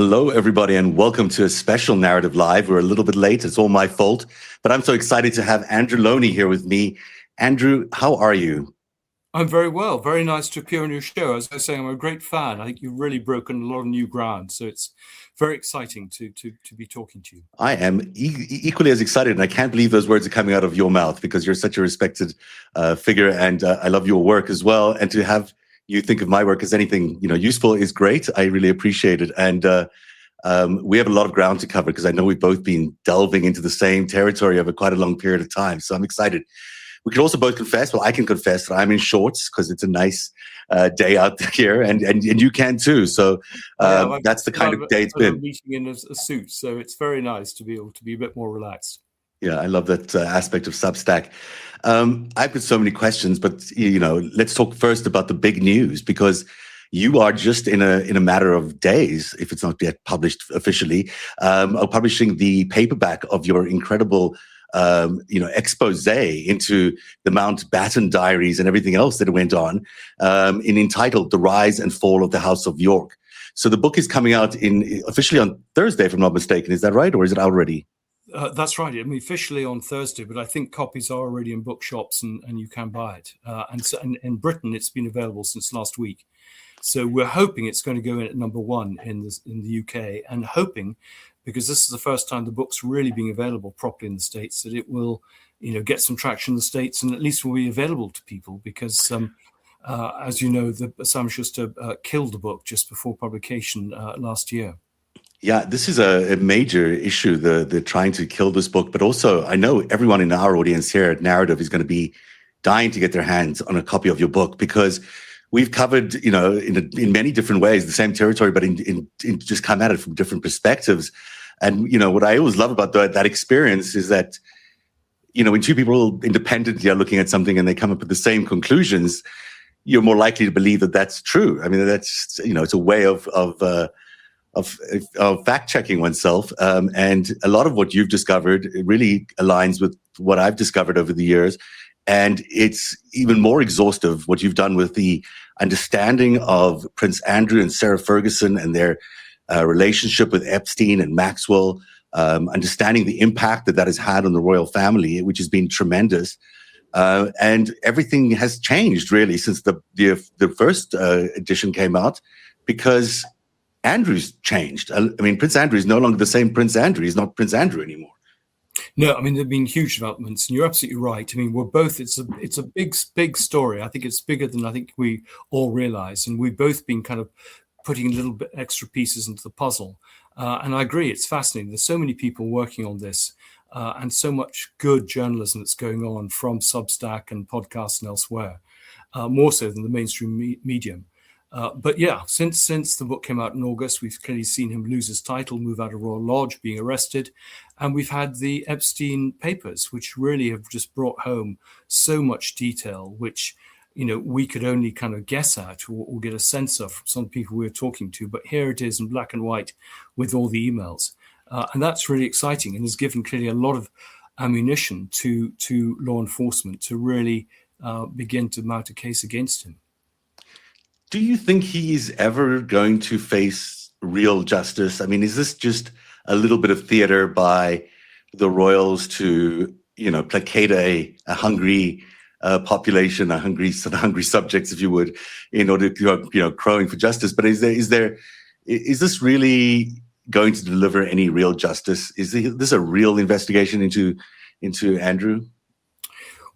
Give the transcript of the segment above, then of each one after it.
Hello, everybody, and welcome to a special Narativ Live. We're a little bit late. It's all my fault, but I'm so excited to have Andrew Lownie here with me. Andrew, how are you? I'm very well. Very nice to appear on your show. As I was saying, I'm a great fan. I think you've really broken a lot of new ground. So it's very exciting to be talking to you. I am equally as excited, and I can't believe those words are coming out of your mouth because you're such a respected figure, and I love your work as well. And to have you think of my work as anything useful is great. I really appreciate it, and we have a lot of ground to cover because I know we've both been delving into the same territory over quite a long period of time. So I'm excited. We can also both confess, well, I can confess that I'm in shorts because it's a nice day out here, and you can too. So that's the kind of day it's been. Meeting in a suit, so it's very nice to be able to be a bit more relaxed. Yeah, I love that aspect of Substack. I've got so many questions, but let's talk first about the big news because you are just in a matter of days, if it's not yet published officially, publishing the paperback of your incredible expose into the Mountbatten diaries and everything else that went on, entitled "The Rise and Fall of the House of York." So the book is coming out officially on Thursday, if I'm not mistaken. Is that right, or is it out already? That's right. I mean, officially on Thursday, but I think copies are already in bookshops and you can buy it. And in Britain, it's been available since last week. So we're hoping it's going to go in at number one in the UK, and hoping, because this is the first time the book's really being available properly in the States, that it will, get some traction in the States and at least will be available to people because, as you know, Simon Schuster killed the book just before publication last year. Yeah, this is a major issue, the trying to kill this book. But also, I know everyone in our audience here at Narativ is going to be dying to get their hands on a copy of your book because we've covered, in many different ways, the same territory, but in just come at it from different perspectives. And, what I always love about that experience is that, when two people independently are looking at something and they come up with the same conclusions, you're more likely to believe that that's true. I mean, that's, it's a way of fact checking oneself. And a lot of what you've discovered really aligns with what I've discovered over the years. And it's even more exhaustive what you've done with the understanding of Prince Andrew and Sarah Ferguson and their relationship with Epstein and Maxwell, understanding the impact that has had on the royal family, which has been tremendous. And everything has changed really since the first edition came out because Andrew's changed. I mean, Prince Andrew is no longer the same Prince Andrew. He's not Prince Andrew anymore. No, I mean, there have been huge developments, and you're absolutely right. I mean, it's a big story. I think it's bigger than I think we all realize, and we've both been kind of putting a little bit extra pieces into the puzzle. And I agree, it's fascinating. There's so many people working on this, and so much good journalism that's going on from Substack and podcasts and elsewhere, more so than the mainstream medium. But yeah, since the book came out in August, we've clearly seen him lose his title, move out of Royal Lodge, being arrested. And we've had the Epstein papers, which really have just brought home so much detail, which, we could only kind of guess at or get a sense of from some people we were talking to. But here it is in black and white with all the emails. And that's really exciting and has given clearly a lot of ammunition to law enforcement to really begin to mount a case against him. Do you think he's ever going to face real justice? I mean, is this just a little bit of theater by the royals to, placate a hungry population, hungry subjects, if you would, in order to, crowing for justice? But is this really going to deliver any real justice? Is this a real investigation into Andrew?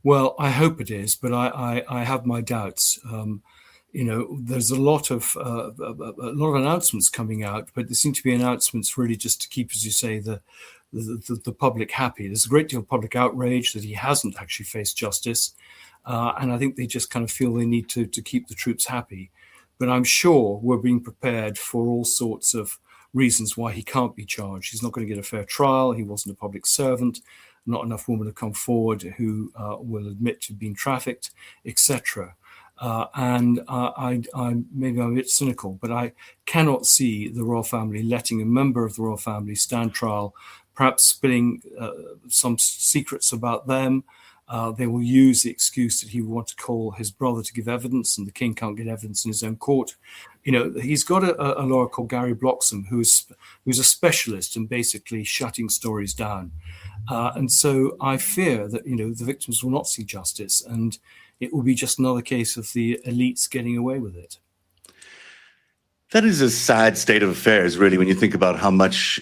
Well, I hope it is, but I have my doubts. There's a lot of announcements coming out, but there seem to be announcements really just to keep, as you say, the public happy. There's a great deal of public outrage that he hasn't actually faced justice, and I think they just kind of feel they need to keep the troops happy. But I'm sure we're being prepared for all sorts of reasons why he can't be charged. He's not going to get a fair trial. He wasn't a public servant. Not enough women have come forward who will admit to being trafficked, etc. And maybe I'm a bit cynical, but I cannot see the royal family letting a member of the royal family stand trial, perhaps spilling some secrets about them. They will use the excuse that he will want to call his brother to give evidence, and the king can't get evidence in his own court. He's got a lawyer called Gary Bloxham, who's a specialist in basically shutting stories down. And so I fear that, the victims will not see justice, and it will be just another case of the elites getting away with it. That is a sad state of affairs, really, when you think about how much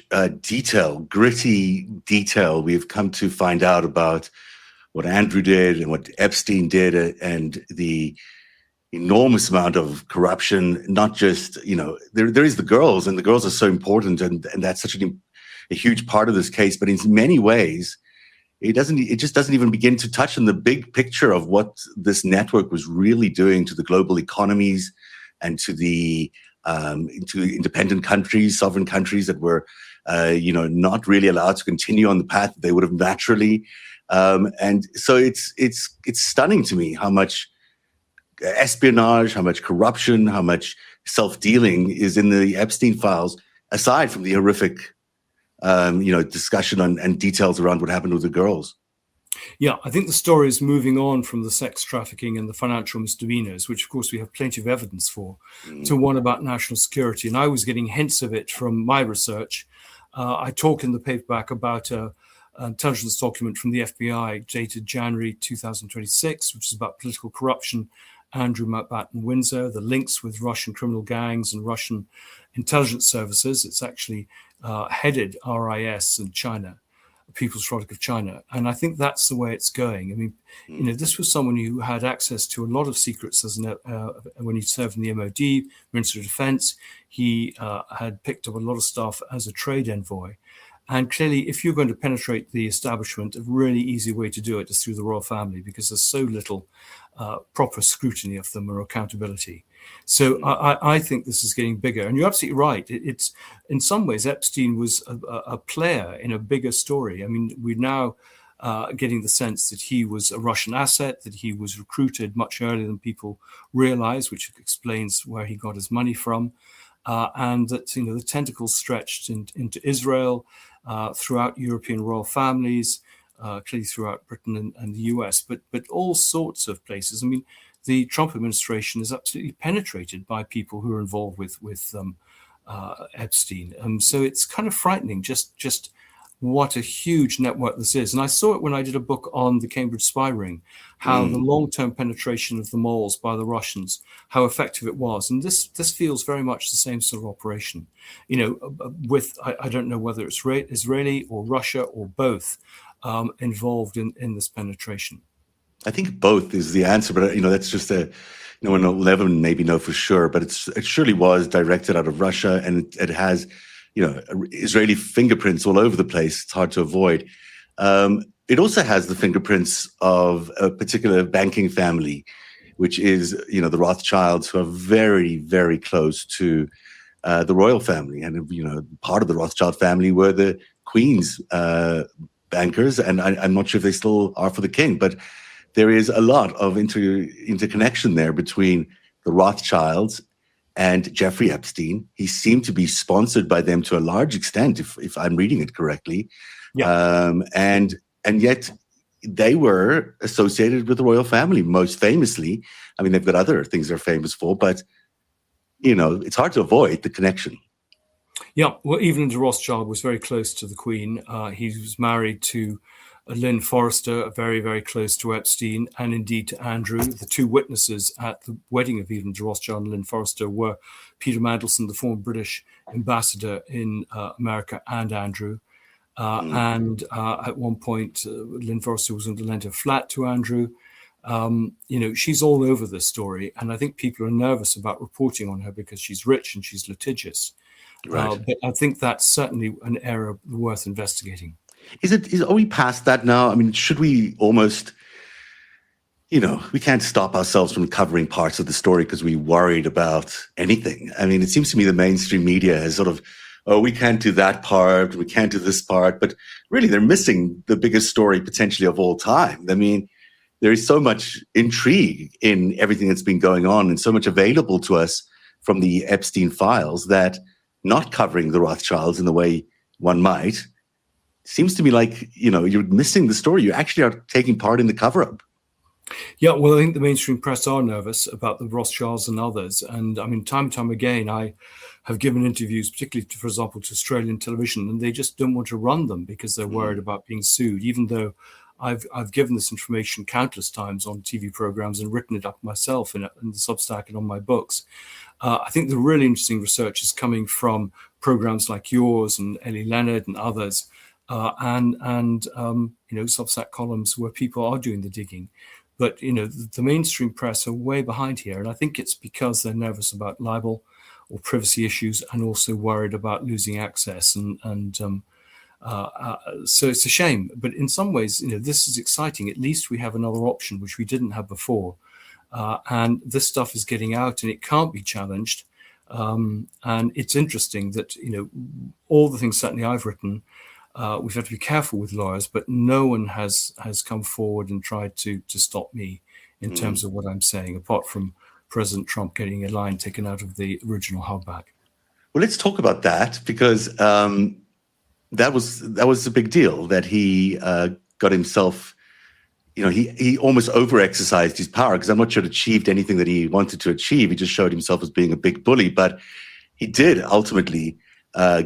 gritty detail we've come to find out about what Andrew did and what Epstein did, and the enormous amount of corruption. Not just, there is the girls, and the girls are so important, and that's such a huge part of this case. But in many ways, it just doesn't even begin to touch on the big picture of what this network was really doing to the global economies and to the into independent countries, sovereign countries that were, not really allowed to continue on the path that they would have naturally. And so it's stunning to me how much espionage, how much corruption, how much self-dealing is in the Epstein files, aside from the horrific, discussion and details around what happened with the girls. Yeah, I think the story is moving on from the sex trafficking and the financial misdemeanors, which, of course, we have plenty of evidence for, to one about national security. And I was getting hints of it from my research. I talk in the paperback about an intelligence document from the FBI dated January 2026, which is about political corruption, Andrew Mountbatten Windsor, the links with Russian criminal gangs and Russian intelligence services. It's actually headed RIS in China, People's Republic of China. And I think that's the way it's going. I mean, this was someone who had access to a lot of secrets when he served in the MOD, Minister of Defense. He had picked up a lot of stuff as a trade envoy. And clearly, if you're going to penetrate the establishment, a really easy way to do it is through the royal family, because there's so little proper scrutiny of them or accountability. So I think this is getting bigger. And you're absolutely right. It's in some ways, Epstein was a player in a bigger story. I mean, we're now getting the sense that he was a Russian asset, that he was recruited much earlier than people realize, which explains where he got his money from. And that, the tentacles stretched into Israel, throughout European royal families, clearly throughout Britain and the US, but all sorts of places. I mean, the Trump administration is absolutely penetrated by people who are involved with Epstein. So it's kind of frightening just what a huge network this is. And I saw it when I did a book on the Cambridge spy ring, how the long-term penetration of the moles by the Russians, how effective it was. And this feels very much the same sort of operation, with, I don't know whether it's Israeli or Russia or both involved in this penetration. I think both is the answer, but that's just no one will ever maybe know for sure. But it surely was directed out of Russia, and it has, Israeli fingerprints all over the place. It's hard to avoid. It also has the fingerprints of a particular banking family, which is, the Rothschilds, who are very, very close to the royal family. And, part of the Rothschild family were the Queen's bankers, and I'm not sure if they still are for the king, but there is a lot of interconnection there between the Rothschilds and Jeffrey Epstein. He seemed to be sponsored by them to a large extent, if I'm reading it correctly. Yeah. And yet they were associated with the royal family, most famously. I mean, they've got other things they're famous for, but, it's hard to avoid the connection. Yeah, well, Evelyn de Rothschild was very close to the Queen. He was married to Lynn Forrester, very, very close to Epstein, and indeed to Andrew. The two witnesses at the wedding of Evelyn de Rothschild and Lynn Forrester were Peter Mandelson, the former British ambassador in America, and Andrew. And at one point, Lynn Forrester was going to lend her flat to Andrew. She's all over this story, and I think people are nervous about reporting on her because she's rich and she's litigious. Right. But I think that's certainly an area worth investigating. Are we past that now? I mean, should we almost, we can't stop ourselves from covering parts of the story because we're worried about anything. I mean, it seems to me the mainstream media has sort of, we can't do that part, we can't do this part, but really they're missing the biggest story potentially of all time. I mean, there is so much intrigue in everything that's been going on and so much available to us from the Epstein files that not covering the Rothschilds in the way one might seems to me like, you're missing the story. You actually are taking part in the cover-up. Yeah, well, I think the mainstream press are nervous about the Rothschilds and others. And I mean, time and time again, I have given interviews, particularly, for example, to Australian television, and they just don't want to run them because they're worried about being sued, even though I've given this information countless times on TV programs and written it up myself in the Substack and on my books. I think the really interesting research is coming from programs like yours and Ellie Leonard and others, and Substack columns where people are doing the digging. But the mainstream press are way behind here, and I think it's because they're nervous about libel or privacy issues, and also worried about losing access. So it's a shame. But in some ways, this is exciting. At least we have another option, which we didn't have before. And this stuff is getting out, and it can't be challenged. And it's interesting that all the things certainly I've written, we've had to be careful with lawyers, but no one has come forward and tried to stop me in terms of what I'm saying, apart from President Trump getting a line taken out of the original hardback. Well, let's talk about that, because that was a big deal that he got himself. He almost over-exercised his power, because I'm not sure it achieved anything that he wanted to achieve. He just showed himself as being a big bully, but he did ultimately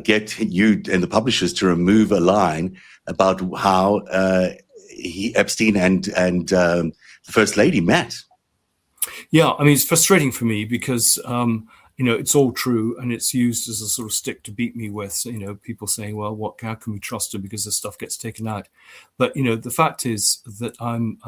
get you and the publishers to remove a line about how Epstein and the First Lady met. Yeah, I mean, it's frustrating for me because, it's all true, and it's used as a sort of stick to beat me with. People saying, well, how can we trust him because this stuff gets taken out? But, the fact is that I'm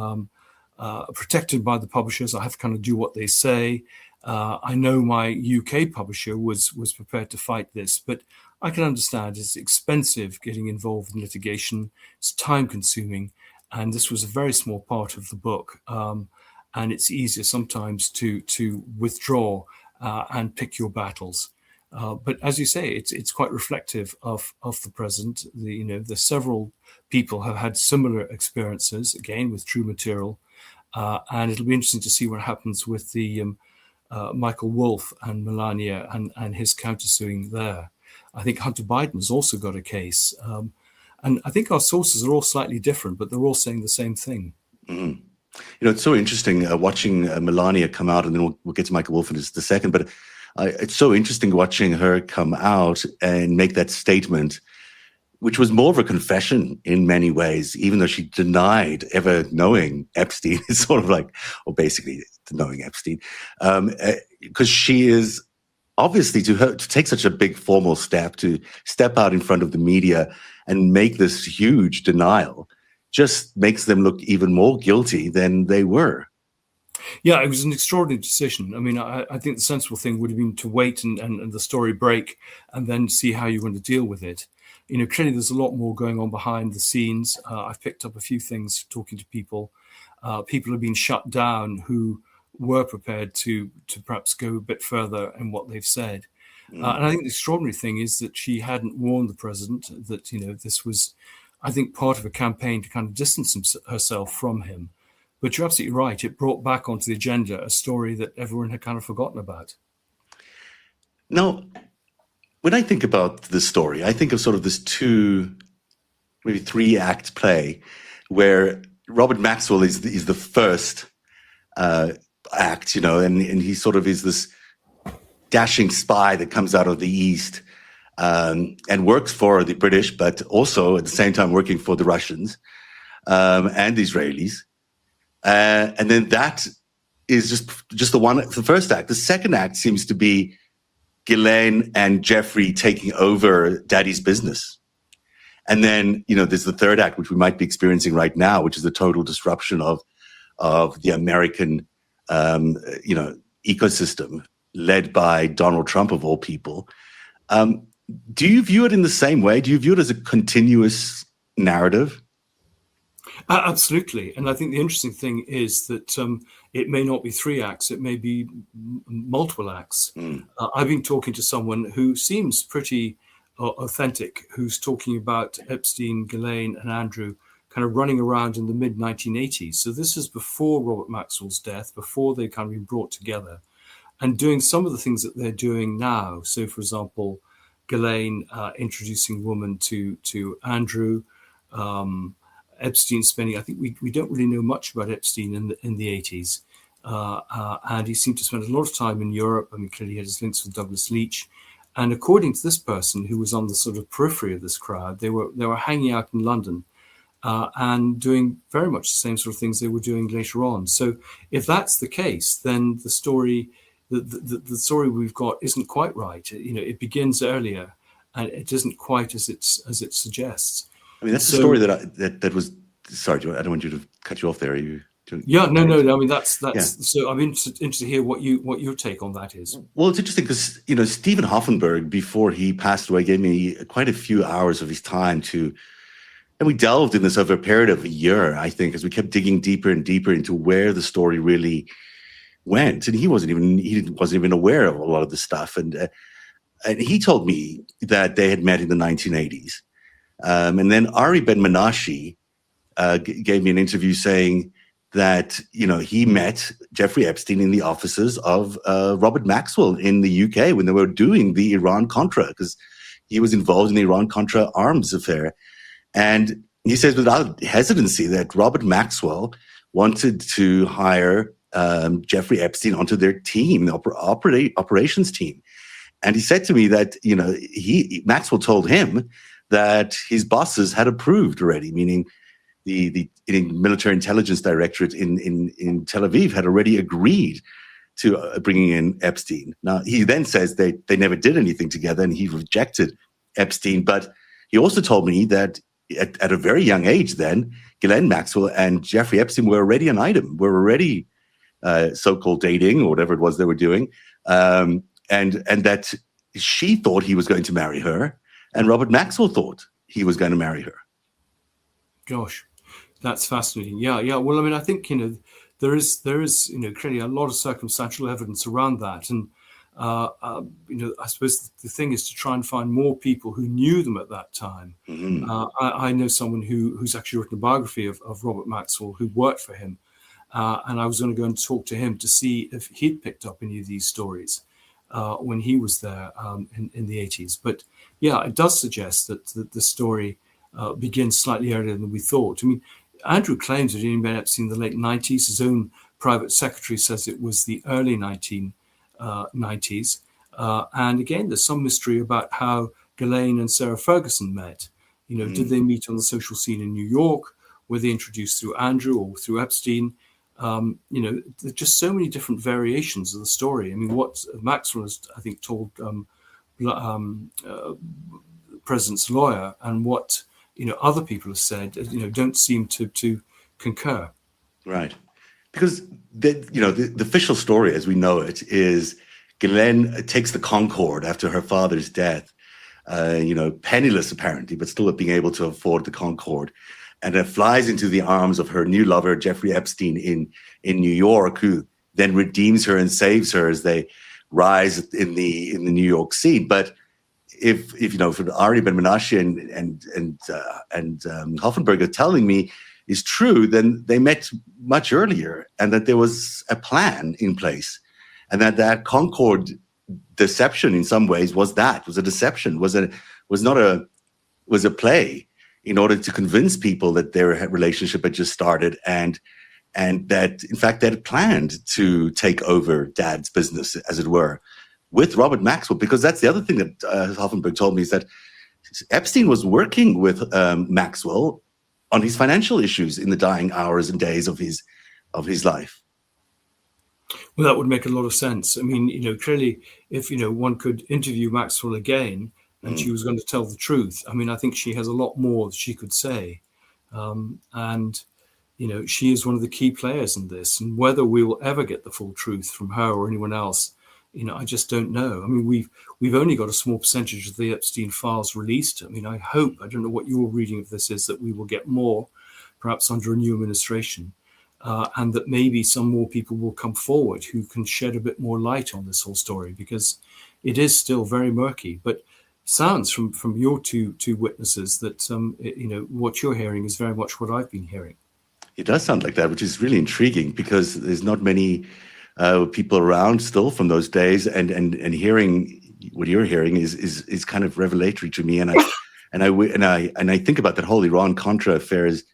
protected by the publishers. I have to kind of do what they say. I know my UK publisher was prepared to fight this, but I can understand it's expensive getting involved in litigation. It's time consuming. And this was a very small part of the book. And it's easier sometimes to withdraw and pick your battles. But as you say, it's quite reflective of the present. The several people have had similar experiences, again, with true material. And it'll be interesting to see what happens with the Michael Wolff and Melania and his countersuing there. I think Hunter Biden's also got a case. And I think our sources are all slightly different, but they're all saying the same thing. Mm-hmm. It's so interesting watching Melania come out, and then we'll get to Michael Wolff in just a second. But it's so interesting watching her come out and make that statement, which was more of a confession in many ways, even though she denied ever knowing Epstein. It's sort of like, or basically knowing Epstein, because she is obviously, to take such a big formal step, to step out in front of the media and make this huge denial, just makes them look even more guilty than they were. Yeah, it was an extraordinary decision. I mean, I think the sensible thing would have been to wait and the story break and then see how you're going to deal with it. Clearly there's a lot more going on behind the scenes. I've picked up a few things talking to people. People have been shut down who were prepared to perhaps go a bit further in what they've said. And I think the extraordinary thing is that she hadn't warned the president that, this was, I think, part of a campaign to kind of distance herself from him. But you're absolutely right. It brought back onto the agenda a story that everyone had kind of forgotten about. Now, when I think about this story, I think of sort of this 2, maybe 3-act play where Robert Maxwell is the first act, and he sort of is this dashing spy that comes out of the East and works for the British, but also at the same time working for the Russians and the Israelis. And then that is just the first act. The second act seems to be Ghislaine and Jeffrey taking over Daddy's business. And then, there's the third act, which we might be experiencing right now, which is the total disruption of the American, ecosystem led by Donald Trump, of all people. Do you view it in the same way? Do you view it as a continuous narrative? Absolutely. And I think the interesting thing is that it may not be 3 acts, it may be multiple acts. I've been talking to someone who seems pretty authentic, who's talking about Epstein, Ghislaine and Andrew kind of running around in the mid-1980s. So this is before Robert Maxwell's death, before they kind of been brought together, and doing some of the things that they're doing now. So, for example, Ghislaine introducing women to Andrew, Epstein spending, I think we don't really know much about Epstein in the 80s. And he seemed to spend a lot of time in Europe. I mean, clearly he had his links with Douglas Leach. And according to this person who was on the sort of periphery of this crowd, they were hanging out in London and doing very much the same sort of things they were doing later on. So if that's the case, then the story we've got isn't quite right. It begins earlier, and it isn't quite as it suggests. I mean, that's the story that was. Sorry, I don't want you to cut you off there. No. I mean, that's. Yeah. So I'm interested to hear what your take on that is. Well, it's interesting because Stephen Hoffenberg, before he passed away, gave me quite a few hours of his time and we delved in this over a period of a year, I think, as we kept digging deeper and deeper into where the story really went, and he wasn't even aware of a lot of the stuff, and he told me that they had met in the 1980s, and then Ari Ben Menashe gave me an interview saying that he met Jeffrey Epstein in the offices of Robert Maxwell in the UK when they were doing the Iran-Contra, because he was involved in the Iran-Contra arms affair. And he says without hesitancy that Robert Maxwell wanted to hire Jeffrey Epstein onto their team, the operations team. And he said to me that Maxwell told him that his bosses had approved already, meaning the military intelligence directorate in Tel Aviv had already agreed to bringing in Epstein. Now, he then says they never did anything together and he rejected Epstein. But he also told me that at a very young age then, Ghislaine Maxwell and Jeffrey Epstein were already an item, were already so-called dating or whatever it was they were doing. And that she thought he was going to marry her and Robert Maxwell thought he was going to marry her. Gosh. That's fascinating. Yeah. Well, I mean, I think, there is clearly a lot of circumstantial evidence around that. And, I suppose the thing is to try and find more people who knew them at that time. Mm-hmm. I know someone who's actually written a biography of Robert Maxwell who worked for him. And I was going to go and talk to him to see if he'd picked up any of these stories when he was there in the 80s. But yeah, it does suggest that the story begins slightly earlier than we thought. I mean, Andrew claims that he met Epstein in the late 90s. His own private secretary says it was the early 1990s. And again, there's some mystery about how Ghislaine and Sarah Ferguson met. Did they meet on the social scene in New York? Were they introduced through Andrew or through Epstein? There's just so many different variations of the story. I mean, what Maxwell has, I think, told the president's lawyer and what other people have said, don't seem to concur. Right. Because the official story as we know it is Ghislaine takes the Concorde after her father's death, penniless apparently, but still being able to afford the Concorde, and it flies into the arms of her new lover, Jeffrey Epstein in New York, who then redeems her and saves her as they rise in the New York scene. But if for Ari Ben Menashe and Hoffenberg are telling me is true, then they met much earlier, and that there was a plan in place, and that Concorde deception in some ways was a deception, was a play in order to convince people that their relationship had just started, and that in fact they had planned to take over Dad's business, as it were, with Robert Maxwell. Because that's the other thing that Hoffenberg told me, is that Epstein was working with Maxwell on his financial issues in the dying hours and days of his life. Well, that would make a lot of sense. I mean, clearly, if one could interview Maxwell again and she was going to tell the truth, I mean, I think she has a lot more that she could say, and she is one of the key players in this. And whether we will ever get the full truth from her or anyone else, I just don't know. I mean, we've only got a small percentage of the Epstein files released. I mean, I don't know what your reading of this is, that we will get more, perhaps under a new administration, and that maybe some more people will come forward who can shed a bit more light on this whole story, because it is still very murky. But sounds from your two witnesses that, what you're hearing is very much what I've been hearing. It does sound like that, which is really intriguing, because there's not many people around still from those days, and hearing what you're hearing is kind of revelatory to me. And I think about that whole Iran-Contra affair as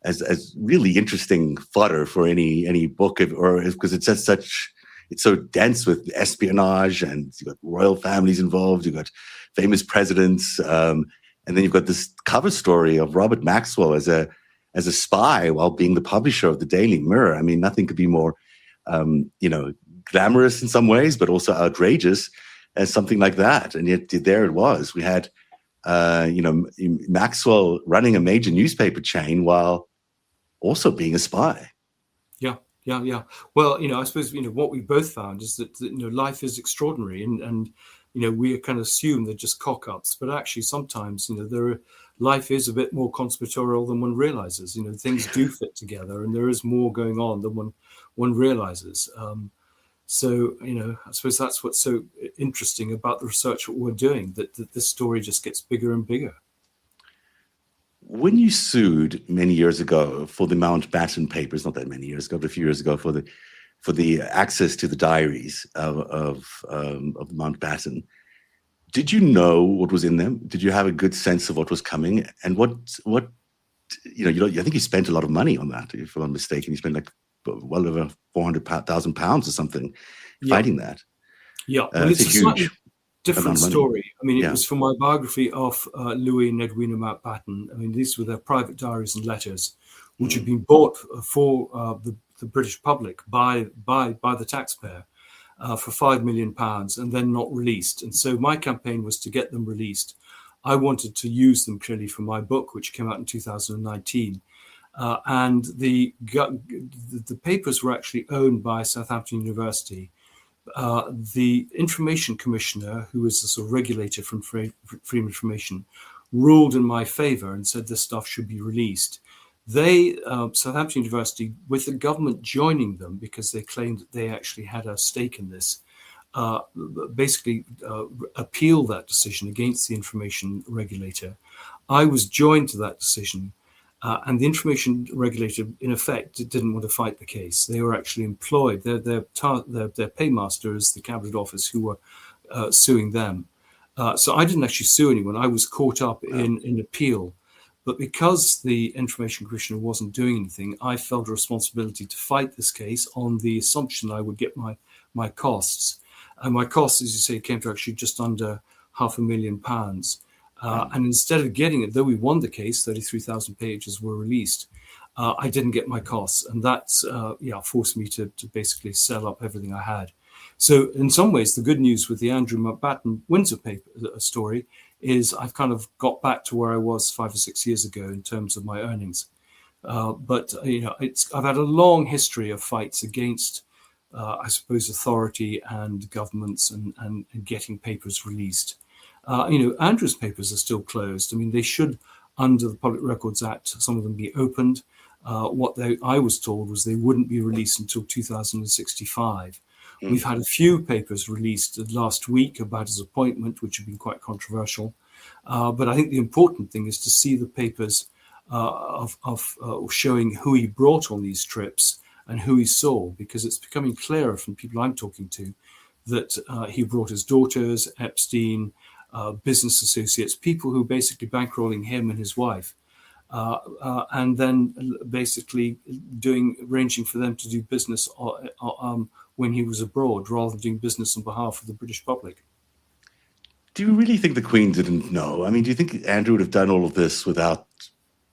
as really interesting fodder for any book, or because it's so dense with espionage, and you've got royal families involved, you've got famous presidents, and then you've got this cover story of Robert Maxwell as a spy while being the publisher of the Daily Mirror. I mean, nothing could be more, glamorous in some ways, but also outrageous as something like that. And yet there it was. We had, Maxwell running a major newspaper chain while also being a spy. Yeah. Well, I suppose, what we both found is that life is extraordinary, and we kind of assume they're just cock-ups, but actually sometimes, life is a bit more conspiratorial than one realizes. Things do fit together, and there is more going on than one realizes. So, I suppose that's what's so interesting about the research that we're doing, that this story just gets bigger and bigger. When you sued many years ago for the Mountbatten papers, not that many years ago, but a few years ago, for the access to the diaries of Mountbatten, did you know what was in them? Did you have a good sense of what was coming? And what I think you spent a lot of money on that, if I'm not mistaken. You spent like well over £400,000 or something fighting that. Yeah, well, it's a slightly different story. I mean, it Yeah. was for my biography of Louis and Edwina Mountbatten. I mean, these were their private diaries and letters, which had been bought for the British public by the taxpayer for £5 million, and then not released. And so my campaign was to get them released. I wanted to use them clearly for my book, which came out in 2019. And the papers were actually owned by Southampton University. The Information Commissioner, who is a sort of regulator from Freedom of Information, ruled in my favor and said this stuff should be released. They, Southampton University, with the government joining them because they claimed that they actually had a stake in this, basically appealed that decision against the information regulator. I was joined to that decision. And the information regulator, in effect, didn't want to fight the case. They were actually employed. Their paymaster is the Cabinet Office, who were suing them. So I didn't actually sue anyone. I was caught up in appeal. But because the Information Commissioner wasn't doing anything, I felt a responsibility to fight this case on the assumption I would get my costs. And my costs, as you say, came to actually just under £500,000. And instead of getting it, though we won the case, 33,000 pages were released, I didn't get my costs. And that's forced me to basically sell up everything I had. So in some ways, the good news with the Andrew Mountbatten Windsor story is I've kind of got back to where I was 5 or 6 years ago in terms of my earnings. But I've had a long history of fights against, I suppose, authority and governments and getting papers released. Andrew's papers are still closed. I mean, they should, under the Public Records Act, some of them be opened. I was told was they wouldn't be released until 2065. We've had a few papers released last week about his appointment, which have been quite controversial. But I think the important thing is to see the papers of showing who he brought on these trips and who he saw, because it's becoming clearer from people I'm talking to that he brought his daughters, Epstein, business associates, people who basically bankrolling him and his wife, and then basically arranging for them to do business when he was abroad, rather than doing business on behalf of the British public. Do you really think the Queen didn't know? I mean, do you think Andrew would have done all of this without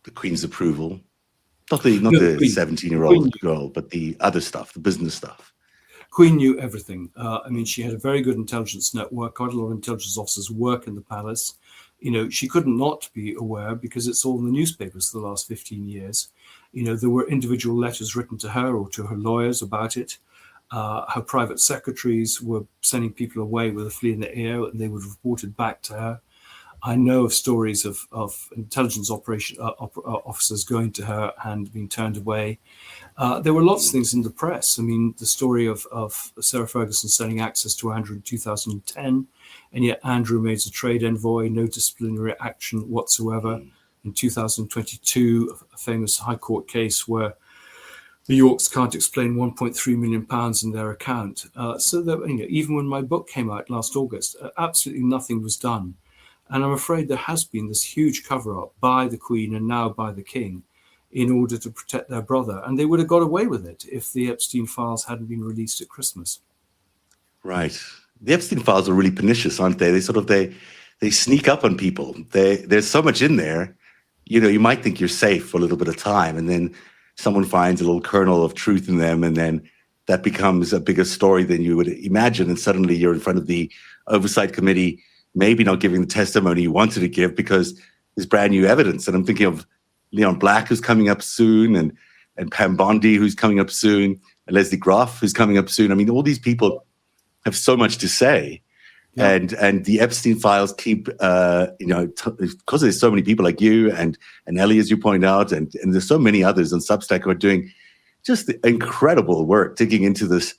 the Queen's approval? Not the 17-year-old girl, but the other stuff, the business stuff. Queen knew everything. I mean, she had a very good intelligence network. Quite a lot of intelligence officers work in the palace. She could not be aware because it's all in the newspapers for the last 15 years. There were individual letters written to her or to her lawyers about it. Her private secretaries were sending people away with a flea in the ear, and they would report it back to her. I know of stories of intelligence officers going to her and being turned away. There were lots of things in the press. I mean, the story of Sarah Ferguson selling access to Andrew in 2010, and yet Andrew made a trade envoy, no disciplinary action whatsoever. In 2022, a famous High Court case where the Yorks can't explain £1.3 million in their account. So that, even when my book came out last August, absolutely nothing was done. And I'm afraid there has been this huge cover-up by the Queen and now by the King in order to protect their brother. And they would have got away with it if the Epstein files hadn't been released at Christmas. Right. The Epstein files are really pernicious, aren't they? They sneak up on people. There's so much in there. You might think you're safe for a little bit of time, and then someone finds a little kernel of truth in them, and then that becomes a bigger story than you would imagine. And suddenly you're in front of the oversight committee, maybe not giving the testimony you wanted to give because there's brand new evidence. And I'm thinking of Leon Black, who's coming up soon, and Pam Bondi, who's coming up soon, and Leslie Groff, who's coming up soon. I mean, all these people have so much to say. Yeah. And the Epstein files keep, because there's so many people like you and Ellie, as you point out, and there's so many others on Substack who are doing just incredible work, digging into this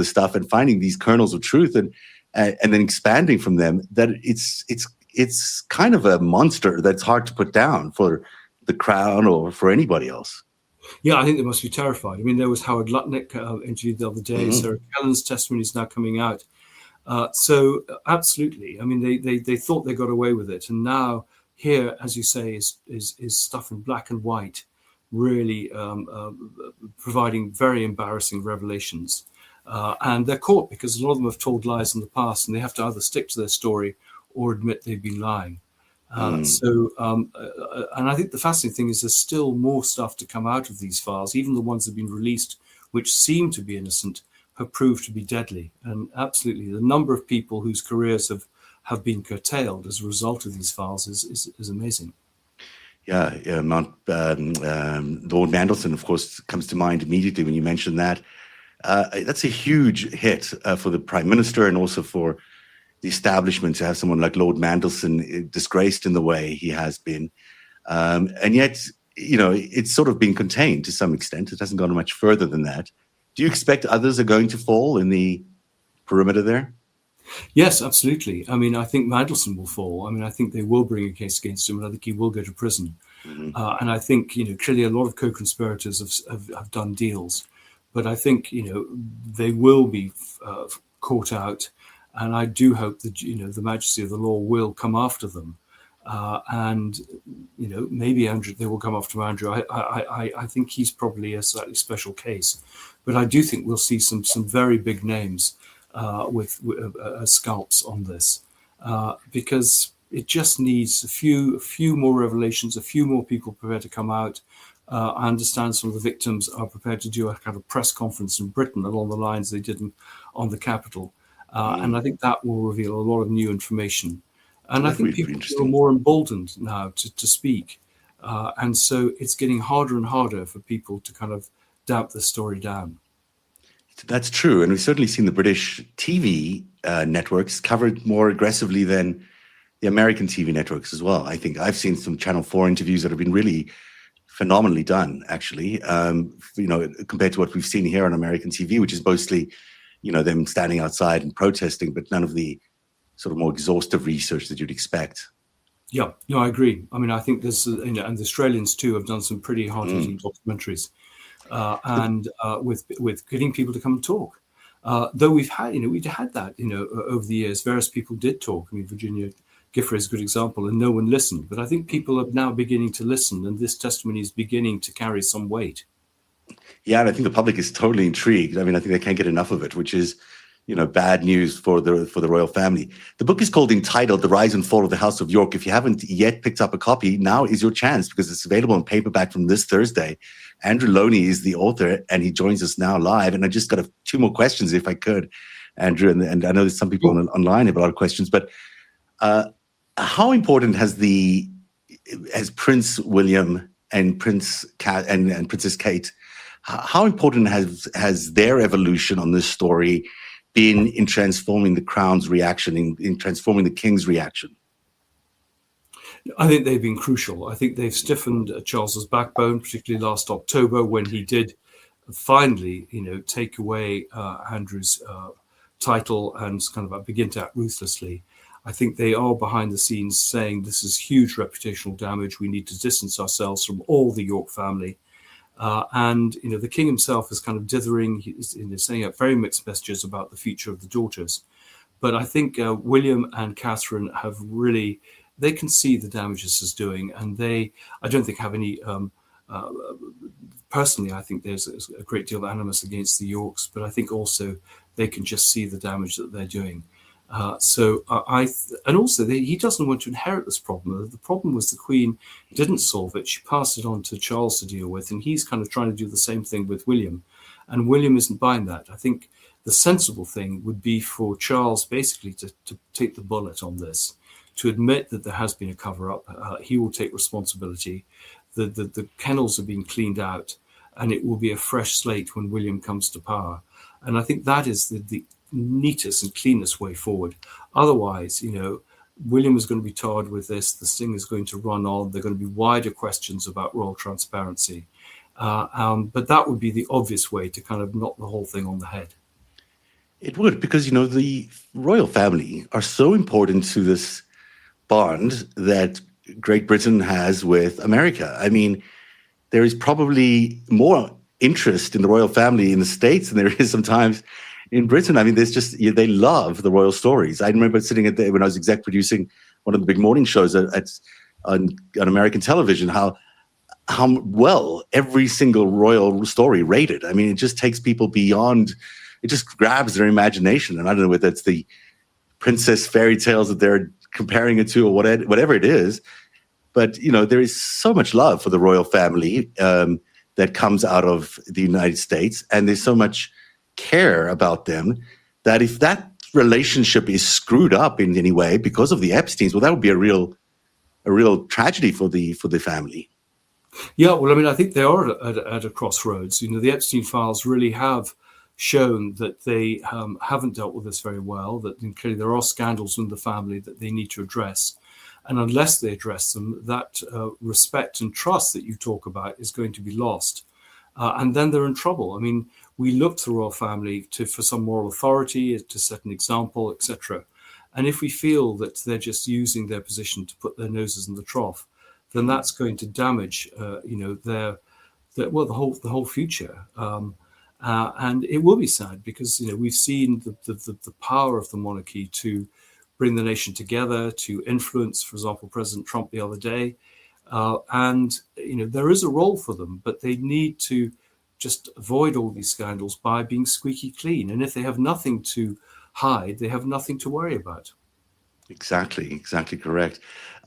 stuff and finding these kernels of truth and then expanding from them. That it's kind of a monster that's hard to put down for the Crown or for anybody else. Yeah, I think they must be terrified. I mean, there was Howard Lutnick interviewed the other day. Sarah Kellen's testimony is now coming out. So absolutely. I mean, they thought they got away with it, and now here, as you say, is stuff in black and white, really providing very embarrassing revelations. And they're caught because a lot of them have told lies in the past, and they have to either stick to their story or admit they've been lying. And I think the fascinating thing is there's still more stuff to come out of these files, even the ones that have been released, which seem to be innocent, have proved to be deadly. And absolutely, the number of people whose careers have been curtailed as a result of these files is amazing. Yeah, Lord Mandelson, of course, comes to mind immediately when you mention that. That's a huge hit for the Prime Minister and also for the establishment to have someone like Lord Mandelson disgraced in the way he has been. And yet, it's sort of been contained to some extent. It hasn't gone much further than that. Do you expect others are going to fall in the perimeter there? Yes, absolutely. I mean, I think Mandelson will fall. I mean, I think they will bring a case against him, and I think he will go to prison. And I think, clearly a lot of co-conspirators have done deals, but I think, they will be caught out. And I do hope that, the majesty of the law will come after them. And, maybe Andrew, they will come after Andrew. I think he's probably a slightly special case. But I do think we'll see some very big names with scalps on this, because it just needs a few more revelations, a few more people prepared to come out. I understand some of the victims are prepared to do a kind of press conference in Britain along the lines they did on the Capitol. And I think that will reveal a lot of new information. And I think people feel more emboldened now to speak. And so it's getting harder and harder for people to kind of damp the story down. That's true. And we've certainly seen the British TV networks covered more aggressively than the American TV networks as well. I think I've seen some Channel 4 interviews that have been really phenomenally done, actually, compared to what we've seen here on American TV, which is mostly, them standing outside and protesting, but none of the sort of more exhaustive research that you'd expect. Yeah, no, I agree. I mean, I think there's, and the Australians too have done some pretty hard-hitting documentaries, and with getting people to come and talk. Though we'd had that, over the years, various people did talk. I mean, Virginia Gifford is a good example, and no one listened. But I think people are now beginning to listen, and this testimony is beginning to carry some weight. Yeah, and I think the public is totally intrigued. I mean, I think they can't get enough of it, which is, bad news for the royal family. The book is entitled The Rise and Fall of the House of York. If you haven't yet picked up a copy, now is your chance because it's available in paperback from this Thursday. Andrew Lownie is the author, and he joins us now live. And I just got two more questions, if I could, Andrew. And I know there's some people online have a lot of questions, but how important has Prince William and Princess Kate? How important has their evolution on this story been in transforming the Crown's reaction, in transforming the King's reaction? I think they've been crucial. I think they've stiffened Charles's backbone, particularly last October when he did finally, take away Andrew's title and kind of begin to act ruthlessly. I think they are behind the scenes saying this is huge reputational damage. We need to distance ourselves from all the York family. And the king himself is kind of dithering. He's sending out very mixed messages about the future of the daughters. But I think William and Catherine they can see the damage this is doing, and I don't think have any personally, I think there's a great deal of animus against the Yorks, but I think also they can just see the damage that they're doing. And also he doesn't want to inherit this problem. The problem was the Queen didn't solve it. She passed it on to Charles to deal with, and he's kind of trying to do the same thing with William. And William isn't buying that. I think the sensible thing would be for Charles basically to take the bullet on this, to admit that there has been a cover-up. He will take responsibility. The kennels are being cleaned out, and it will be a fresh slate when William comes to power. And I think that is the neatest and cleanest way forward. Otherwise, William is going to be tarred with this. The thing is going to run on. There are going to be wider questions about royal transparency. But that would be the obvious way to kind of knock the whole thing on the head. It would, because, the royal family are so important to this bond that Great Britain has with America. I mean, there is probably more interest in the royal family in the States than there is sometimes in Britain. I mean, they love the royal stories. I remember sitting when I was exec producing one of the big morning shows on American television, how well every single royal story rated. I mean, it just takes people beyond, it just grabs their imagination. And I don't know whether it's the princess fairy tales that they're comparing it to or whatever it is. But, there is so much love for the royal family that comes out of the United States. And there's so much care about them that if that relationship is screwed up in any way because of the Epsteins, well, that would be a real tragedy for the family. Yeah, well, I mean, I think they are at a crossroads. The Epstein files really have shown that they haven't dealt with this very well, that clearly there are scandals in the family that they need to address. And unless they address them, that respect and trust that you talk about is going to be lost. And then they're in trouble. I mean, we look to the royal family for some moral authority, to set an example, etc. And if we feel that they're just using their position to put their noses in the trough, then that's going to damage, the whole future. And it will be sad because, we've seen the power of the monarchy to bring the nation together, to influence, for example, President Trump the other day. And there is a role for them, but they need to just avoid all these scandals by being squeaky clean. And if they have nothing to hide, they have nothing to worry about. Exactly correct.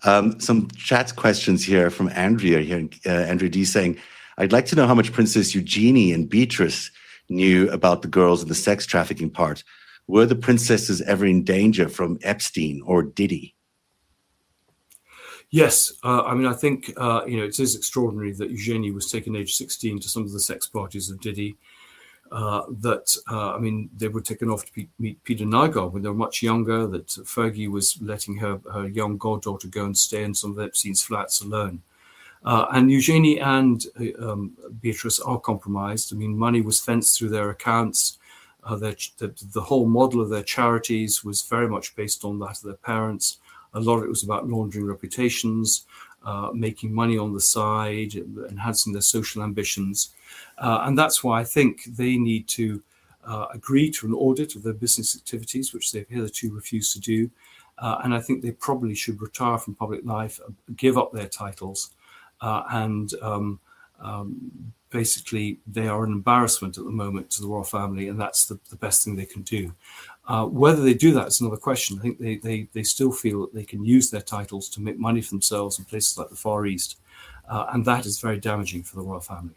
Some chat questions here from Andrea here. Andrea D saying, I'd like to know how much Princess Eugenie and Beatrice knew about the girls in the sex trafficking part. Were the princesses ever in danger from Epstein or Diddy? Yes. I mean, I think, it is extraordinary that Eugenie was taken age 16 to some of the sex parties of Diddy. They were taken off to meet Peter Nygaard when they were much younger, that Fergie was letting her young goddaughter go and stay in some of Epstein's flats alone. And Eugenie and Beatrice are compromised. I mean, money was fenced through their accounts. The whole model of their charities was very much based on that of their parents. A lot of it was about laundering reputations, making money on the side, enhancing their social ambitions. And that's why I think they need to agree to an audit of their business activities, which they've hitherto refused to do. And I think they probably should retire from public life, give up their titles, basically they are an embarrassment at the moment to the royal family, and that's the best thing they can do. Whether they do that is another question. I think they still feel that they can use their titles to make money for themselves in places like the Far East, and that is very damaging for the royal family.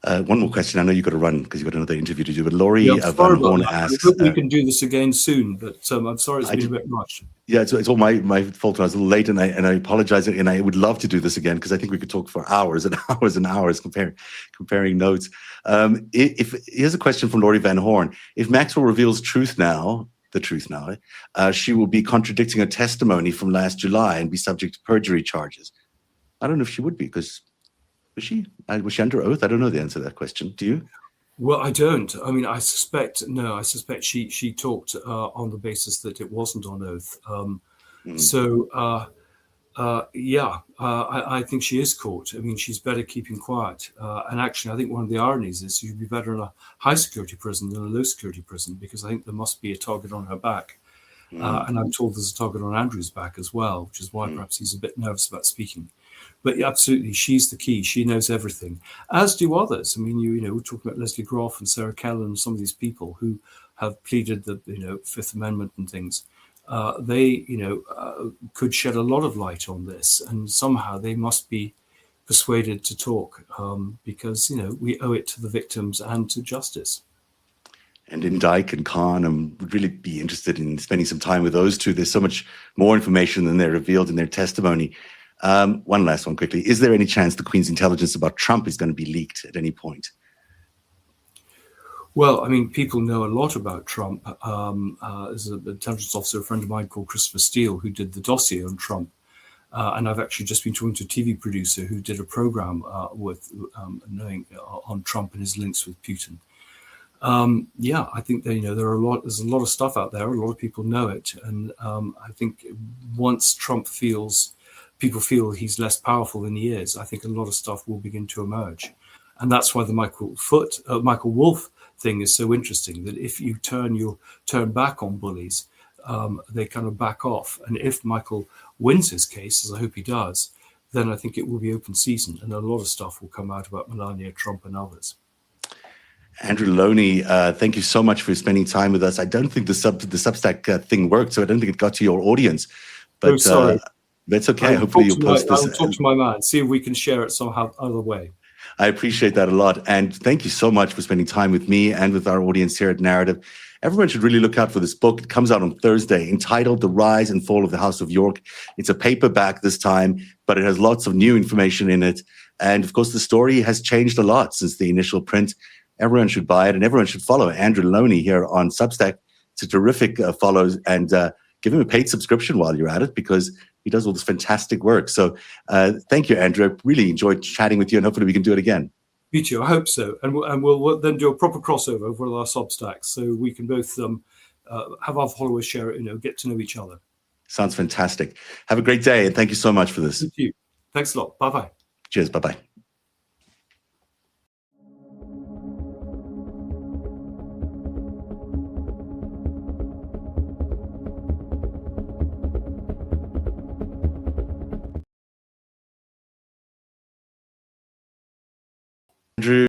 One more question. I know you've got to run because you've got another interview to do, but Laurie Van Horn asks... I hope we can do this again soon, but I'm sorry it's been a bit much. Yeah, it's all my fault. I was a little late, and I apologize, and I would love to do this again because I think we could talk for hours and hours and hours comparing notes. Here's a question from Laurie Van Horn. If Maxwell reveals the truth now, she will be contradicting her testimony from last July and be subject to perjury charges. I don't know if she would be, because... Was she under oath? I don't know the answer to that question. Do you? Well, I don't. I mean, I suspect she talked on the basis that it wasn't on oath. I think she is caught. I mean, she's better keeping quiet. And actually, I think one of the ironies is she'd be better in a high security prison than a low security prison, because I think there must be a target on her back. And I'm told there's a target on Andrew's back as well, which is why perhaps he's a bit nervous about speaking. But absolutely, she's the key. She knows everything, as do others. I mean, we're talking about Leslie Groff and Sarah Keller and some of these people who have pleaded the Fifth Amendment and things. They could shed a lot of light on this, and somehow they must be persuaded to talk, because we owe it to the victims and to justice. And in Dyke and Khan, I would really be interested in spending some time with those two. There's so much more information than they're revealed in their testimony. One last one quickly. Is there any chance the Queen's intelligence about Trump is going to be leaked at any point? Well, I mean, people know a lot about Trump. There's an intelligence officer, a friend of mine called Christopher Steele, who did the dossier on Trump. And I've actually just been talking to a TV producer who did a program knowing on Trump and his links with Putin. I think that, there's a lot of stuff out there. A lot of people know it. And I think once Trump people feel he's less powerful than he is, I think a lot of stuff will begin to emerge. And that's why the Michael Wolff thing is so interesting, that if you turn back on bullies, they kind of back off. And if Michael wins his case, as I hope he does, then I think it will be open season and a lot of stuff will come out about Melania Trump and others. Andrew Lownie, thank you so much for spending time with us. I don't think the Substack thing worked, so I don't think it got to your audience. But sorry. That's okay. Hopefully you'll post this. I'll talk to my man, see if we can share it somehow other way. I appreciate that a lot. And thank you so much for spending time with me and with our audience here at Narativ. Everyone should really look out for this book. It comes out on Thursday, entitled The Rise and Fall of the House of York. It's a paperback this time, but it has lots of new information in it. And of course, the story has changed a lot since the initial print. Everyone should buy it, and everyone should follow Andrew Lownie here on Substack. It's a terrific follow, and give him a paid subscription while you're at it, because he does all this fantastic work. So thank you, Andrew. I really enjoyed chatting with you, and hopefully we can do it again. Me too. I hope so. And we'll then do a proper crossover with our Substacks, so we can both have our followers share it, get to know each other. Sounds fantastic. Have a great day, and thank you so much for this. Thank you. Thanks a lot. Bye-bye. Cheers. Bye-bye. Andrew.